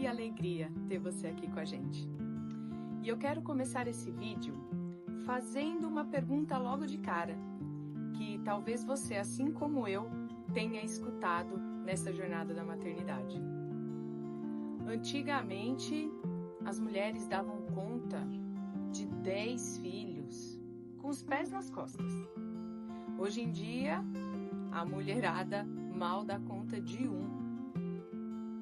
alegria ter você aqui com a gente. E eu quero começar esse vídeo fazendo uma pergunta logo de cara, que talvez você, assim como eu, tenha escutado nessa jornada da maternidade. Antigamente, as mulheres davam conta de 10 filhos com os pés nas costas. Hoje em dia, a mulherada mal dá conta de um.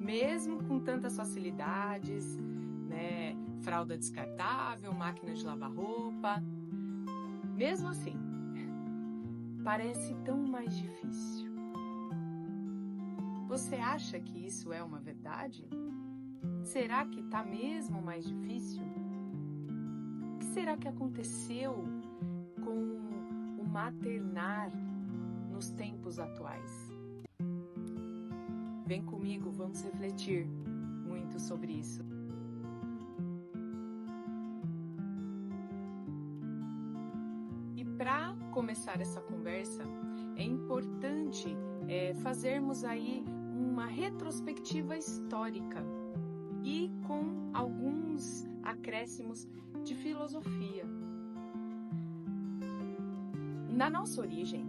Mesmo com tantas facilidades, né? Fralda descartável, máquina de lavar roupa. Mesmo assim, parece tão mais difícil. Você acha que isso é uma verdade? Será que está mesmo mais difícil? O que será que aconteceu com o maternar nos tempos atuais? Vem comigo, vamos refletir muito sobre isso. E para começar essa conversa, é importante fazermos aí uma retrospectiva histórica e com alguns acréscimos de filosofia. Na nossa origem,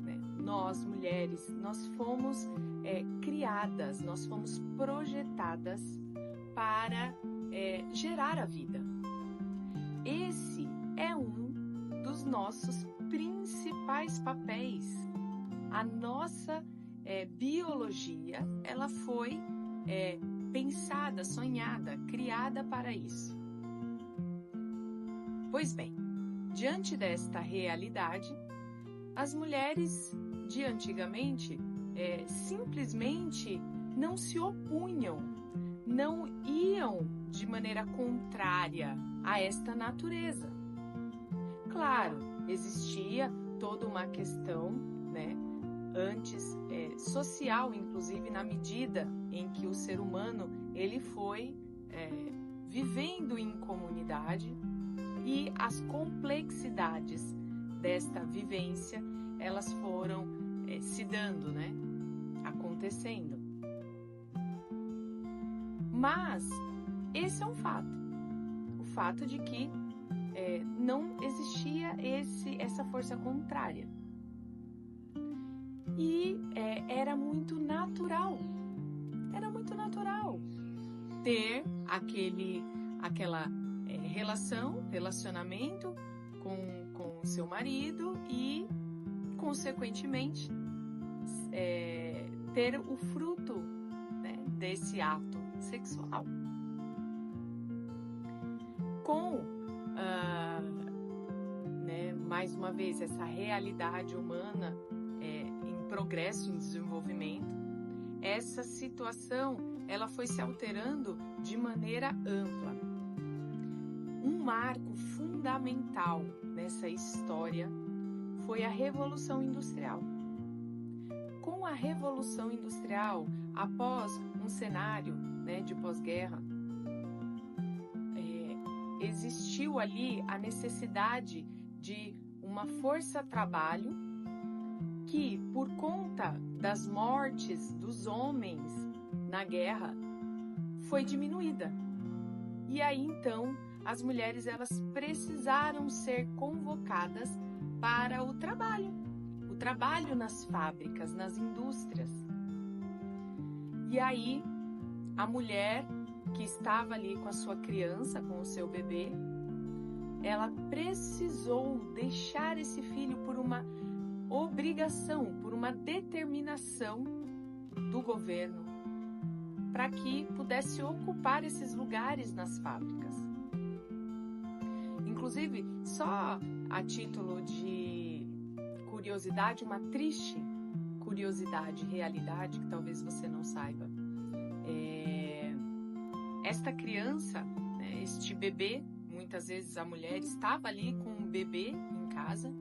né, nós mulheres, nós fomos criadas, nós fomos projetadas para gerar a vida. Esse é um dos nossos principais papéis. A nossa biologia, ela foi pensada, sonhada, criada para isso. Pois bem, diante desta realidade, as mulheres de antigamente simplesmente não se opunham, não iam de maneira contrária a esta natureza. Claro, existia toda uma questão, né, antes social, inclusive na medida em que o ser humano ele foi vivendo em comunidade e as complexidades desta vivência elas foram se dando, né, acontecendo. Mas esse é um fato, o fato de que não existia essa força contrária. E era muito natural ter aquela relacionamento com o seu marido e, consequentemente, ter o fruto, né, desse ato sexual. Com, mais uma vez, essa realidade humana em progresso, em desenvolvimento, essa situação ela foi se alterando de maneira ampla. Um marco fundamental nessa história foi a Revolução Industrial. Com a Revolução Industrial, após um cenário, né, de pós-guerra, existiu ali a necessidade de uma força-trabalho que, por conta das mortes dos homens na guerra, foi diminuída. E aí, então, as mulheres elas precisaram ser convocadas para o trabalho nas fábricas, nas indústrias. E aí, a mulher que estava ali com a sua criança, com o seu bebê, ela precisou deixar esse filho por uma obrigação, por uma determinação do governo, para que pudesse ocupar esses lugares nas fábricas. Inclusive, só a título de curiosidade, uma triste curiosidade, realidade, que talvez você não saiba. Esta criança, né, este bebê, muitas vezes a mulher estava ali com um bebê em casa,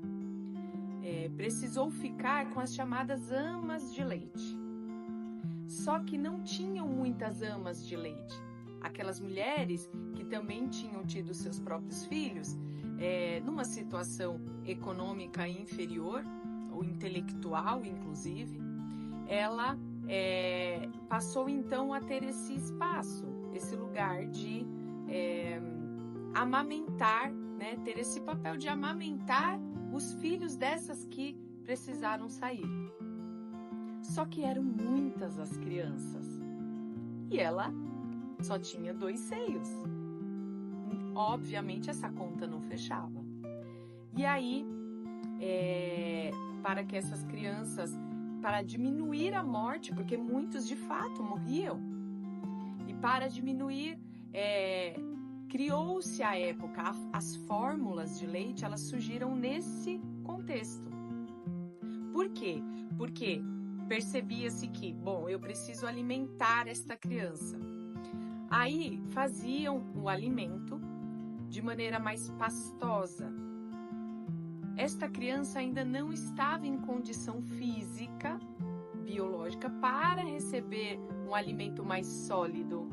precisou ficar com as chamadas amas de leite. Só que não tinham muitas amas de leite. Aquelas mulheres que também tinham tido seus próprios filhos, numa situação econômica inferior, ou intelectual, inclusive, ela passou então a ter esse espaço, esse lugar de amamentar, né? Ter esse papel de amamentar os filhos dessas que precisaram sair. Só que eram muitas as crianças e ela só tinha 2 seios. Obviamente essa conta não fechava. E aí, para que essas crianças, para diminuir a morte, porque muitos de fato morriam, e para diminuir, criou-se à época, as fórmulas de leite, elas surgiram nesse contexto. Por quê? Porque percebia-se que, bom, eu preciso alimentar esta criança. Aí faziam o alimento de maneira mais pastosa. Esta criança ainda não estava em condição física, biológica, para receber um alimento mais sólido.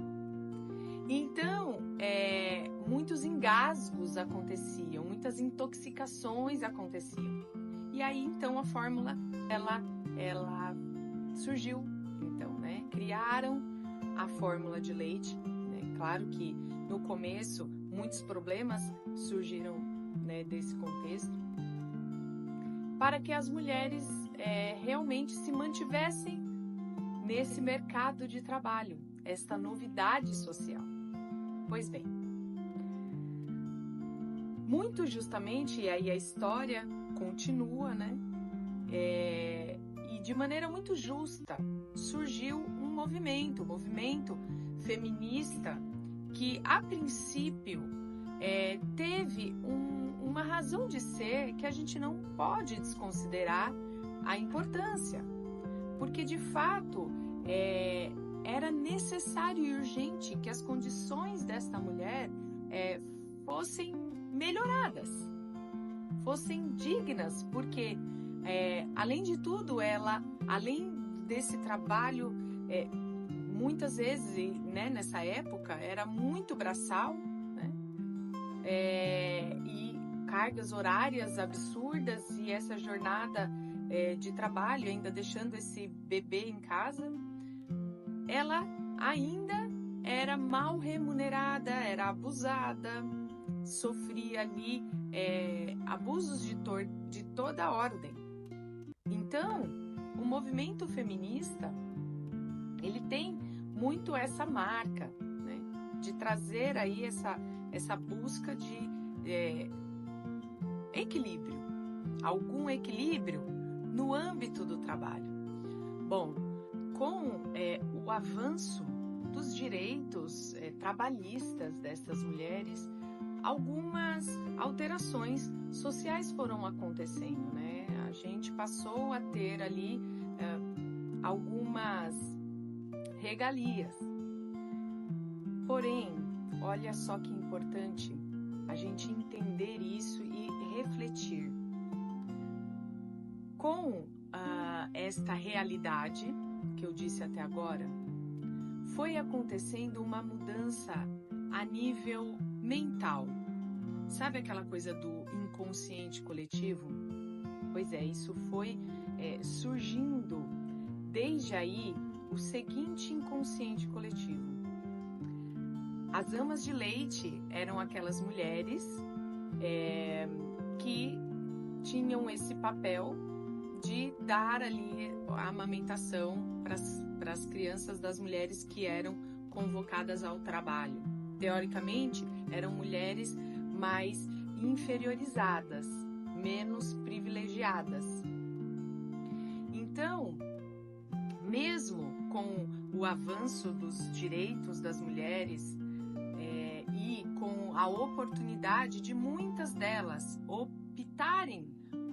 Então, muitos engasgos aconteciam, muitas intoxicações aconteciam. E aí, então, a fórmula, ela surgiu. Então, né? Criaram a fórmula de leite. Né? Claro que, no começo, muitos problemas surgiram, né, desse contexto, para que as mulheres realmente se mantivessem nesse mercado de trabalho, esta novidade social. Pois bem, muito justamente, e aí a história continua, né? E de maneira muito justa, surgiu um movimento feminista que, a princípio, teve uma razão de ser que a gente não pode desconsiderar a importância, porque de fato era necessário e urgente que as condições desta mulher fossem melhoradas, fossem dignas, porque além de tudo, ela, além desse trabalho, muitas vezes, né, nessa época, era muito braçal, né, e cargas horárias absurdas, e essa jornada de trabalho, ainda deixando esse bebê em casa, ela ainda era mal remunerada, era abusada, sofria ali abusos de toda a ordem. Então, o movimento feminista, ele tem muito essa marca, né, de trazer aí essa busca de equilíbrio, algum equilíbrio no âmbito do trabalho. Bom, com o avanço dos direitos trabalhistas dessas mulheres, algumas alterações sociais foram acontecendo, né? A gente passou a ter ali algumas regalias. Porém, olha só que importante a gente entender isso e refletir. Com esta realidade que eu disse até agora, foi acontecendo uma mudança a nível mental. Sabe aquela coisa do inconsciente coletivo? Pois é, isso foi surgindo desde aí o seguinte inconsciente coletivo. As amas de leite eram aquelas mulheres que tinham esse papel de dar ali a amamentação para as crianças das mulheres que eram convocadas ao trabalho. Teoricamente, eram mulheres mais inferiorizadas, menos privilegiadas. Então, mesmo com o avanço dos direitos das mulheres e com a oportunidade de muitas delas optarem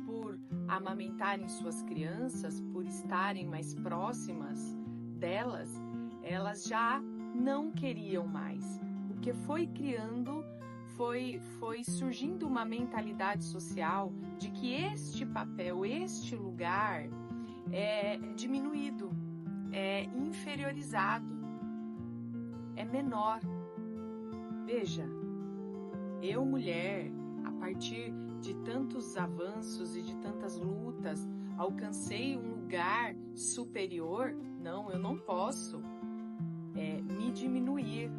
por amamentarem suas crianças, por estarem mais próximas delas, elas já não queriam mais. O que foi criando, foi surgindo uma mentalidade social de que este papel, este lugar é diminuído, é inferiorizado, é menor. Veja, eu, mulher, a partir de tantos avanços e de tantas lutas, alcancei um lugar superior. Não, eu não posso me diminuir.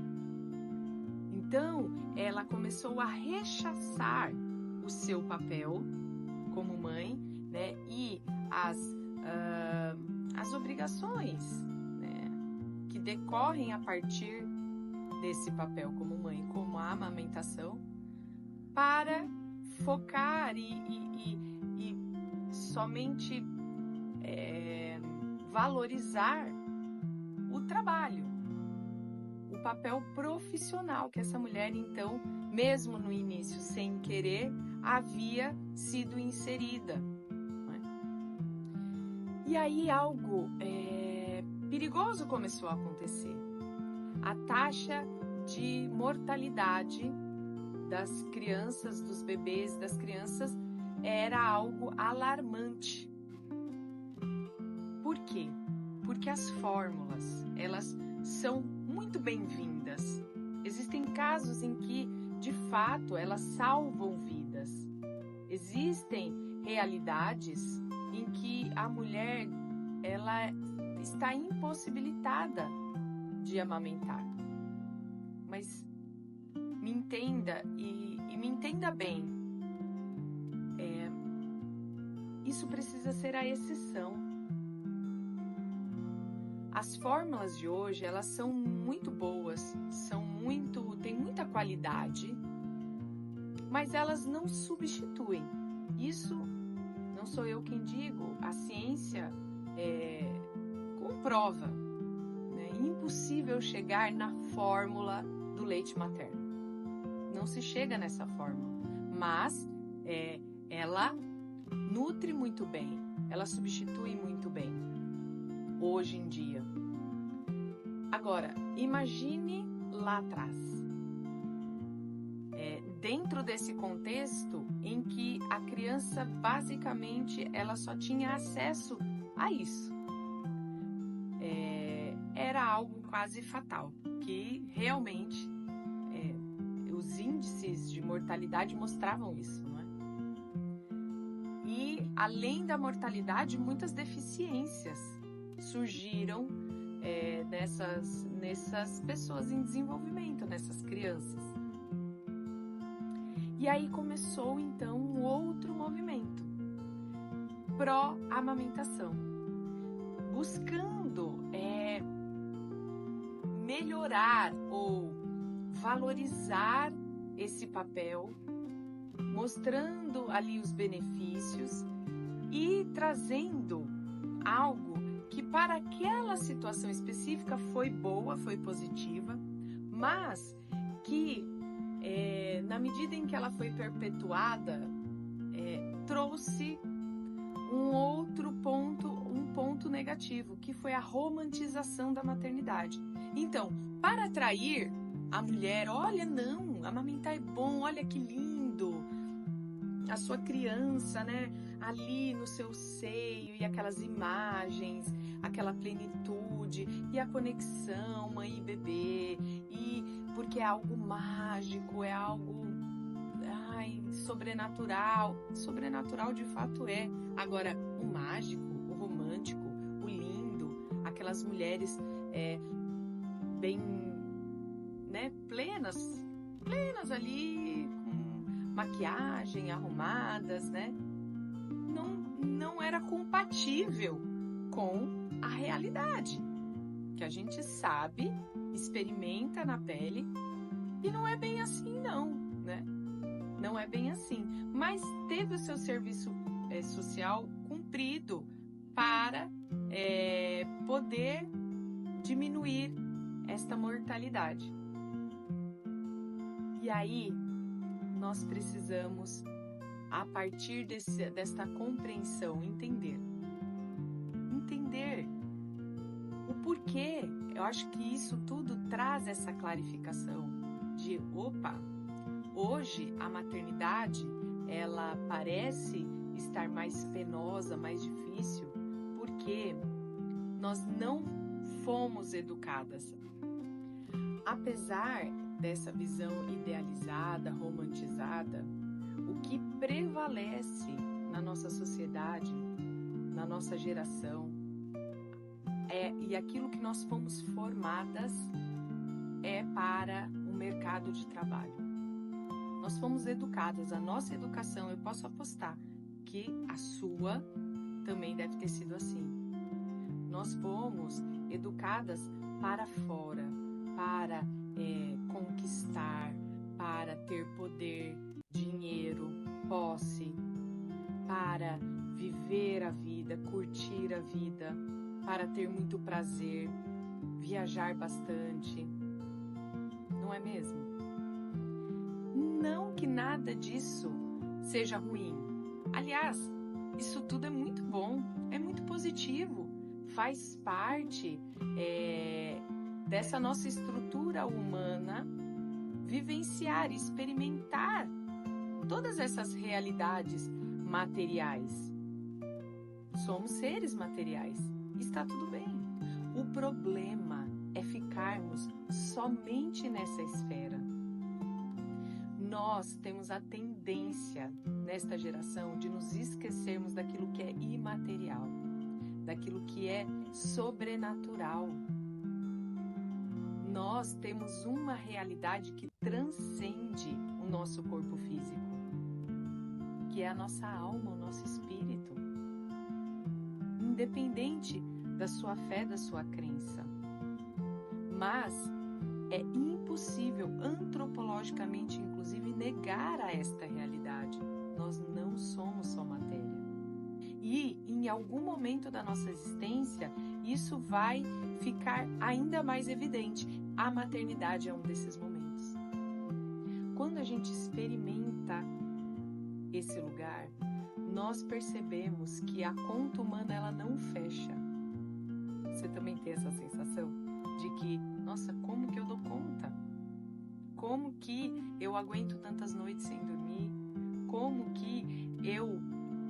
Então, ela começou a rechaçar o seu papel como mãe, né, e as obrigações, né, que decorrem a partir desse papel como mãe, como a amamentação, para focar e somente valorizar o trabalho, o papel profissional que essa mulher, então, mesmo no início, sem querer, havia sido inserida. Né? E aí algo perigoso começou a acontecer. A taxa de mortalidade das crianças, dos bebês, das crianças, era algo alarmante. Por quê? Porque as fórmulas, elas são muito bem-vindas. Existem casos em que, de fato, elas salvam vidas. Existem realidades em que a mulher, ela está impossibilitada de amamentar. Mas me entenda e me entenda bem. Isso precisa ser a exceção. As fórmulas de hoje, elas são muito boas, têm muita qualidade, mas elas não substituem. Isso não sou eu quem digo, a ciência comprova. Né? É impossível chegar na fórmula do leite materno. Não se chega nessa fórmula, mas ela nutre muito bem, ela substitui muito bem, hoje em dia. Agora, imagine lá atrás, dentro desse contexto em que a criança, basicamente, ela só tinha acesso a isso. Era algo quase fatal, que realmente os índices de mortalidade mostravam isso, não é? E, além da mortalidade, muitas deficiências surgiram nessas pessoas em desenvolvimento, nessas crianças. E aí começou, então, um outro movimento, pró-amamentação, buscando melhorar ou valorizar esse papel, mostrando ali os benefícios e trazendo algo que para aquela situação específica foi boa, foi positiva, mas que na medida em que ela foi perpetuada, trouxe um outro ponto, um ponto negativo, que foi a romantização da maternidade. Então, para atrair a mulher, olha, não, amamentar é bom, olha que lindo, a sua criança, né, ali no seu seio, e aquelas imagens, aquela plenitude, e a conexão mãe e bebê, e porque é algo mágico, é algo sobrenatural. Sobrenatural de fato é. Agora, o mágico, o romântico, o lindo, aquelas mulheres bem, né, plenas ali, com maquiagem, arrumadas, né? Não era compatível com a realidade, que a gente sabe, experimenta na pele, e não é bem assim não, né? Não é bem assim, mas teve o seu serviço social cumprido para poder diminuir esta mortalidade. E aí, nós precisamos, a partir desta compreensão, entender o porquê. Eu acho que isso tudo traz essa clarificação de, hoje a maternidade, ela parece estar mais penosa, mais difícil, porque nós não fomos educadas. Apesar dessa visão idealizada, romantizada, o que prevalece na nossa sociedade, na nossa geração, e aquilo que nós fomos formadas é para o mercado mercado de trabalho. Nós fomos educadas, a nossa educação, eu posso apostar que a sua também deve ter sido assim. Nós fomos educadas para fora, para conquistar, para ter poder, dinheiro, posse, para viver a vida, curtir a vida, para ter muito prazer, viajar bastante. Não é mesmo? Não que nada disso seja ruim. Aliás, isso tudo é muito bom, é muito positivo, faz parte dessa nossa estrutura humana vivenciar, experimentar todas essas realidades materiais. Somos seres materiais, está tudo bem. O problema é ficarmos somente nessa esfera. Nós temos a tendência, nesta geração, de nos esquecermos daquilo que é imaterial, daquilo que é sobrenatural. Nós temos uma realidade que transcende o nosso corpo físico, que é a nossa alma, o nosso espírito. Independente da sua fé, da sua crença. Mas é impossível, antropologicamente, inclusive, negar a esta realidade. Nós não somos só matéria. E, em algum momento da nossa existência, isso vai ficar ainda mais evidente. A maternidade é um desses momentos. Quando a gente experimenta esse lugar, nós percebemos que a conta humana ela não fecha. Você também tem essa sensação de que, nossa, como que eu dou conta? Como que eu aguento tantas noites sem dormir? Como que eu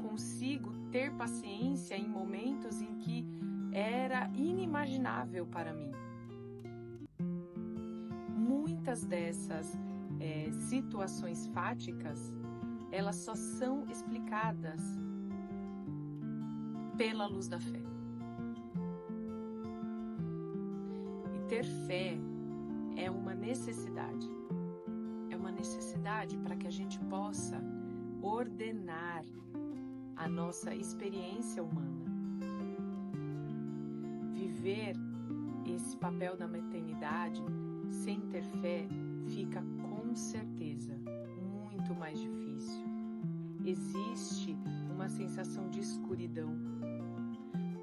consigo ter paciência em momentos em que era inimaginável para mim? Muitas dessas situações fáticas, elas só são explicadas pela luz da fé. E ter fé é uma necessidade. É uma necessidade para que a gente possa ordenar a nossa experiência humana. Viver esse papel da maternidade sem ter fé fica com certeza muito mais difícil. Existe uma sensação de escuridão,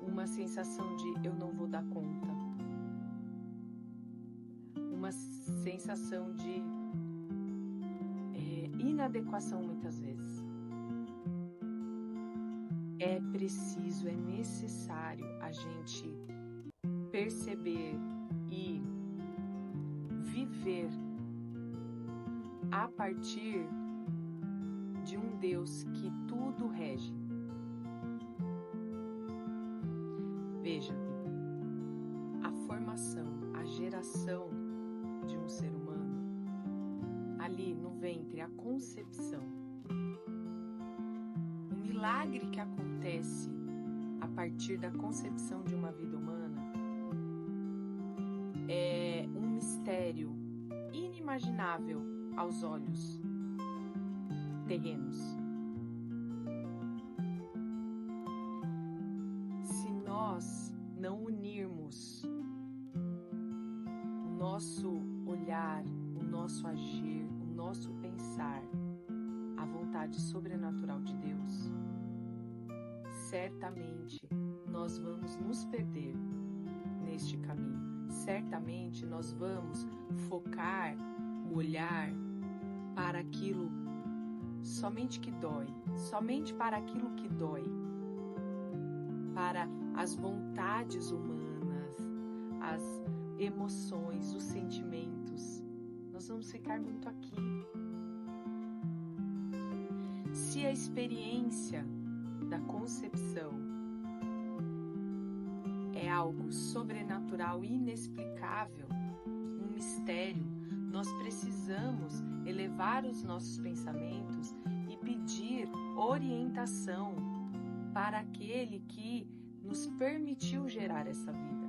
uma sensação de eu não vou dar conta, uma sensação de inadequação muitas vezes. É preciso, é necessário a gente perceber e viver a partir de um Deus que tudo rege. Veja, a formação, a geração de um ser humano, ali no ventre, a concepção, o milagre que acontece a partir da concepção de uma vida humana é um mistério inimaginável aos olhos terrenos. Se nós não unirmos o nosso olhar, o nosso agir, o nosso pensar à vontade sobrenatural de Deus, certamente nós vamos nos perder neste caminho. Certamente nós vamos focar o olhar para aquilo somente que dói, somente para aquilo que dói, para as vontades humanas, as emoções, os sentimentos. Nós vamos ficar muito aqui. Se a experiência da concepção é algo sobrenatural, inexplicável, um mistério, nós precisamos elevar os nossos pensamentos e pedir orientação para aquele que nos permitiu gerar essa vida.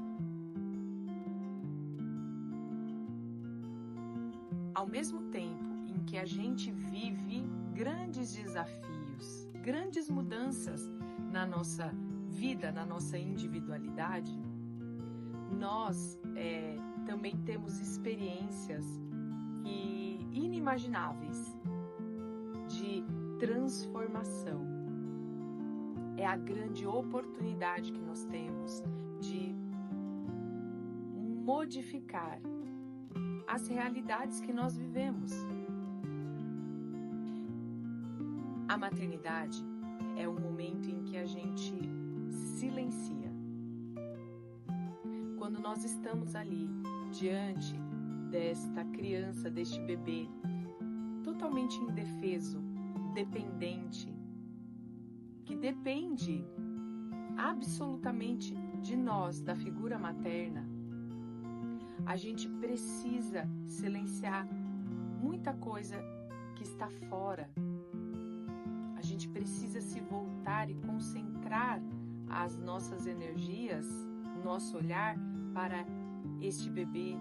ao mesmo tempo em que a gente vive grandes desafios, grandes mudanças na nossa vida, na nossa individualidade, nós também temos experiências inimagináveis de transformação. É a grande oportunidade que nós temos de modificar as realidades que nós vivemos. A maternidade é um momento em que a gente silencia. Quando nós estamos ali diante desta criança, deste bebê, totalmente indefeso, dependente, que depende absolutamente de nós, da figura materna, a gente precisa silenciar muita coisa que está fora. A gente precisa se voltar e concentrar as nossas energias, o nosso olhar para este bebê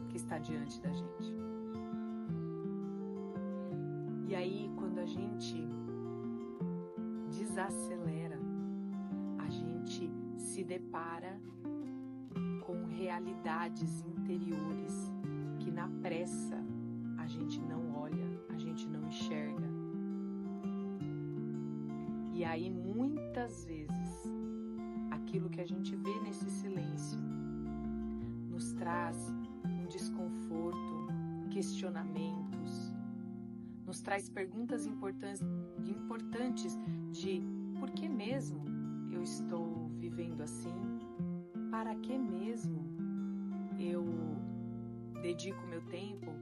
que está diante da gente. E aí, quando a gente desacelera, a gente se depara com realidades interiores que na pressa a gente não olha, a gente não enxerga. E aí muitas vezes aquilo que a gente vê nesse silêncio nos traz um desconforto, questionamentos, nos traz perguntas importantes de por que mesmo eu estou vivendo assim? Para que mesmo eu dedico meu tempo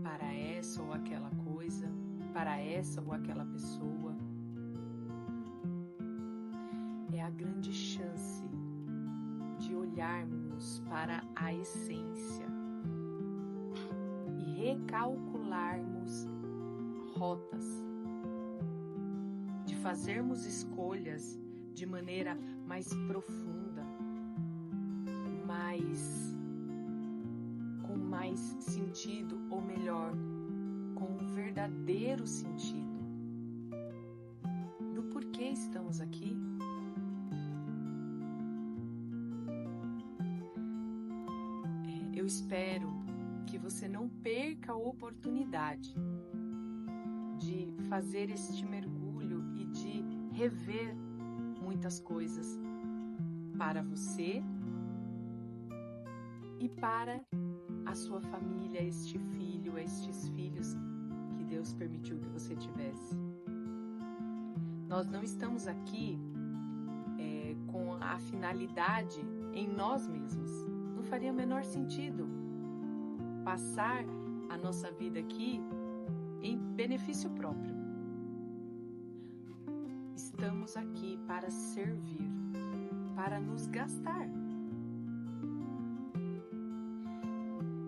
para essa ou aquela coisa, para essa ou aquela pessoa? É a grande chance de olharmos para a essência e recalcularmos rotas, de fazermos escolhas de maneira mais profunda, com mais sentido, ou melhor, com um verdadeiro sentido do porquê estamos aqui. Eu espero que você não perca a oportunidade de fazer este mergulho e de rever muitas coisas para você e para a sua família, este filho, estes filhos que Deus permitiu que você tivesse. Nós não estamos aqui com a finalidade em nós mesmos. Não faria o menor sentido passar a nossa vida aqui em benefício próprio. Estamos aqui para servir, para nos gastar.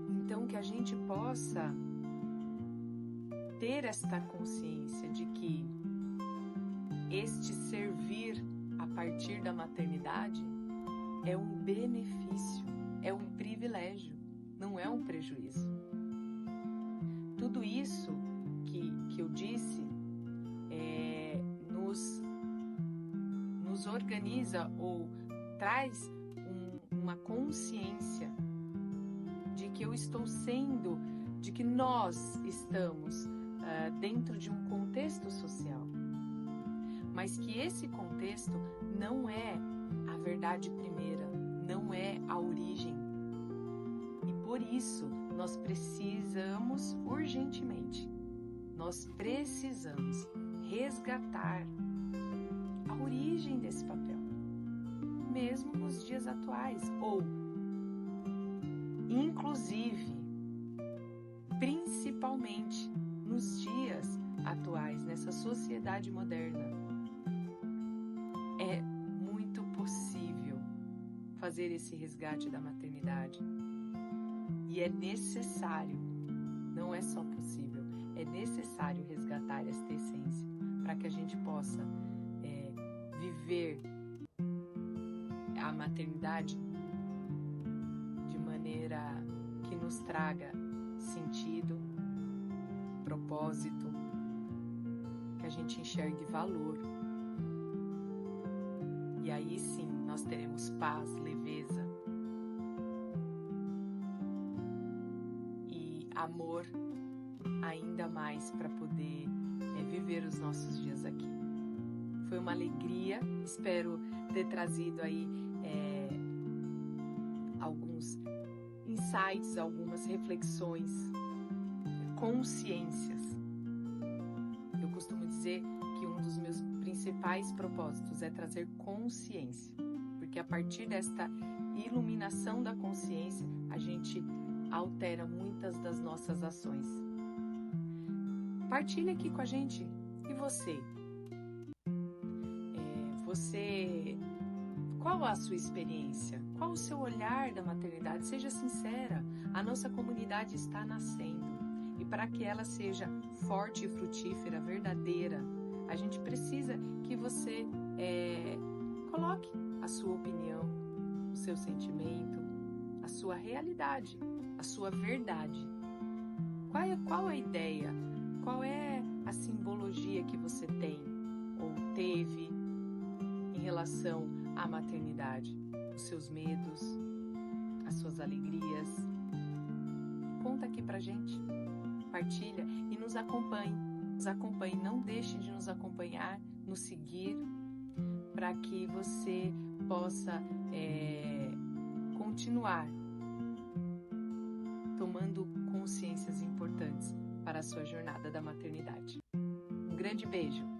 Então, que a gente possa ter esta consciência de que este servir a partir da maternidade é um benefício, é um privilégio, não é um prejuízo. Tudo isso que eu disse nos organiza ou traz uma consciência de que eu estou sendo, de que nós estamos dentro de um contexto social, mas que esse contexto não é a verdade primeira, não é a origem. E por isso nós precisamos urgentemente, nós precisamos resgatar a origem desse papel, mesmo nos dias atuais, ou inclusive, principalmente nos dias atuais, nessa sociedade moderna. É muito possível fazer esse resgate da maternidade. E é necessário, não é só possível, é necessário resgatar esta essência para que a gente possa viver a maternidade de maneira que nos traga sentido, propósito, que a gente enxergue valor. E aí sim nós teremos paz, leveza e amor ainda mais para poder viver os nossos dias aqui. Foi uma alegria, espero ter trazido aí alguns insights, algumas reflexões, consciências. Eu costumo dizer que um dos meus principais propósitos é trazer consciência, porque a partir desta iluminação da consciência, a gente altera muitas das nossas ações. Partilha aqui com a gente. E você? Qual a sua experiência? Qual o seu olhar da maternidade? Seja sincera, a nossa comunidade está nascendo. E para que ela seja forte e frutífera, verdadeira, a gente precisa que você coloque a sua opinião, o seu sentimento, a sua realidade, a sua verdade. Qual a ideia? Qual é a simbologia que você tem ou teve em relação à maternidade? Os seus medos, as suas alegrias? Conta aqui pra gente, partilha e nos acompanhe. Nos acompanhe, não deixe de nos acompanhar, nos seguir, para que você possa continuar tomando consciências importantes para a sua jornada da maternidade. Um grande beijo!